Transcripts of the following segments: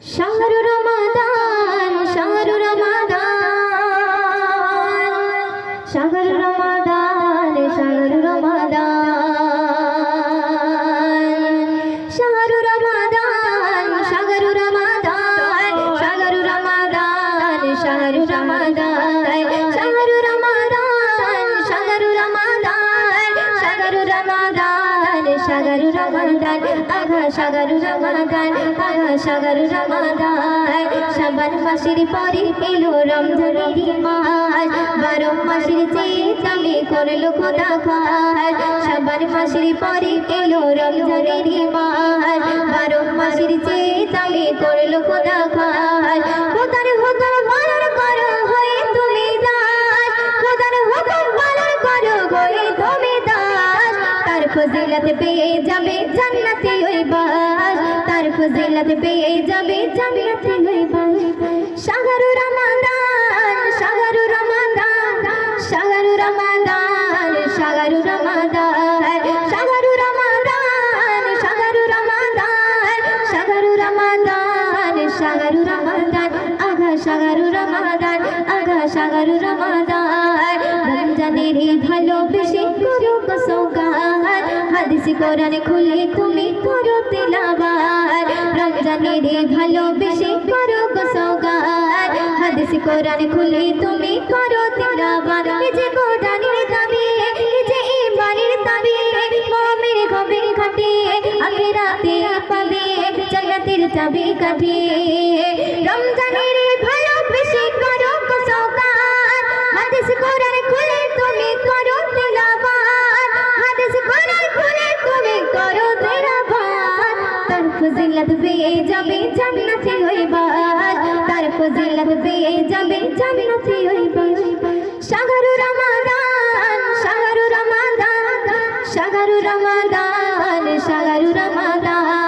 শাহরু রমাদান শাহরু রমাদান শাহরু রমাদান শাহরু রমাদান শাহরু রমাদান শাহরু রমাদান শাহরু রমাদান শাহরু রমাদান শাহরু রমাদান শাহরু রমাদান শাহরু রমাদান শাহরু রমাদান আগা শাহরু রমাদান আগা শাহরু রমাদান শাবান মাসের পরে এলো রমজানের মাস 12 মাসের চেয়ে দামি করলো খোদা খাস শাবান মাসের পরে এলো রমজানের মাস 12 মাসের চেয়ে দামি করলো খোদা খাস খোদার হুকুম পালন করো হয়ে তুমি দাস খোদার হুকুম পালন করো হয়ে তুমি দাস তার ফজিলত পেয়ে যাবে জান্নাতে ওই বাস তার ফজিলত পেয়ে যাবে জান্নাতে ওই বাস শাহরু রমাদান শাহরু রমাদান শাহরু রমাদান শাহরু রমাদান শাহরু রমাদান শাহরু রমাদান শাহরু রমাদান শাহরু রমাদান আগা শাহরু রমাদান আগা শাহরু রমাদান রমজানের ভালোবেসে করো কসৌগাত হাদিস কোরআন খুলে তুমি করো তিলাওয়াত রমজানের ভালোবেসে করো কসৌগাত হাদিস কোরআন খুলে তুমি করো তিলাওয়াত এই যে কোরআনের দাবি এই যে ঈমানের দাবি মুমিন হবে খাঁটি আখিরাতে পাবে জান্নাতের চাবি কাঠি রমজানের ভালোবেসে করো কসৌগাত হাদিস কোরআন খুলে তুমি করো তিলাওয়াত হাদিস কোরআন খুলে তুমি করো তিলাওয়াত তার ফজিলত পেয়ে যাবে জান্নাতে ওই বাস তার ফজিলত পেয়ে যাবে জান্নাতে ওই বাস শাহরু রমাদান শাহরু রমাদান শাহরু রমাদান শাহরু রমাদান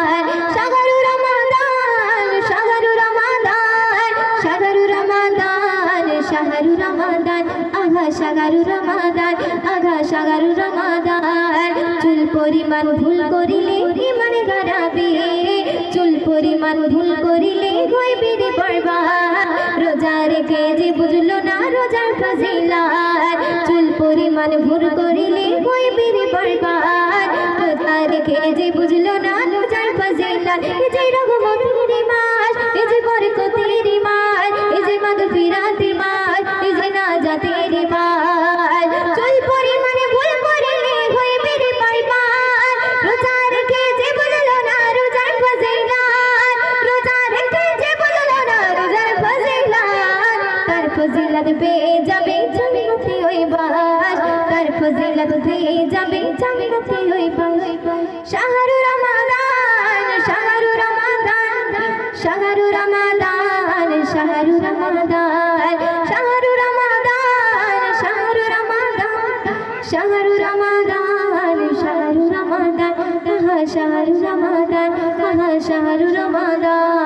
শাহরু রমাদান শাহরু রমাদান শাহরু রমাদান শাহরু রমাদান আগা শাহরু রমাদান আগা শাহরু রমাদান চুল পরিমাণ ভুল করিলে ঈমান হারাবে চুল পরিমাণ ভুল করিলে হইবে রে বরবাদ রোজা রেখে যে বুঝলো না রোজার ফজিলত চুল পরিমাণ ভুল করিলে হইবে রে বরবাদ রোজা রেখে যে বুঝলো না রোজার ফজিলত এই যে রহমতের মাস এই যে বরকতের মাস এই যে মাগফিরাতের মাস এই যে নাজাতের মাস চুল পরিমাণে ভুল করিলে হইবে রে বরবাদ রোজা রেখে যে বুঝলো না রোজার ফজিলত রোজা রেখে যে বুঝলো না রোজার ফজিলত তার ফজিলত পেয়ে যাবে জান্নাতে ওই বাস তার ফজিলত পেয়ে যাবে জান্নাতে ওই বাস শাহরু রমাদান শাহরু রমাদান শাহরু রমাদান শাহরু রমাদান শাহরু রমাদান শাহরু রমাদান শাহরু রমাদান শাহরু রমাদান শাহরু রমাদান শাহরু রমাদান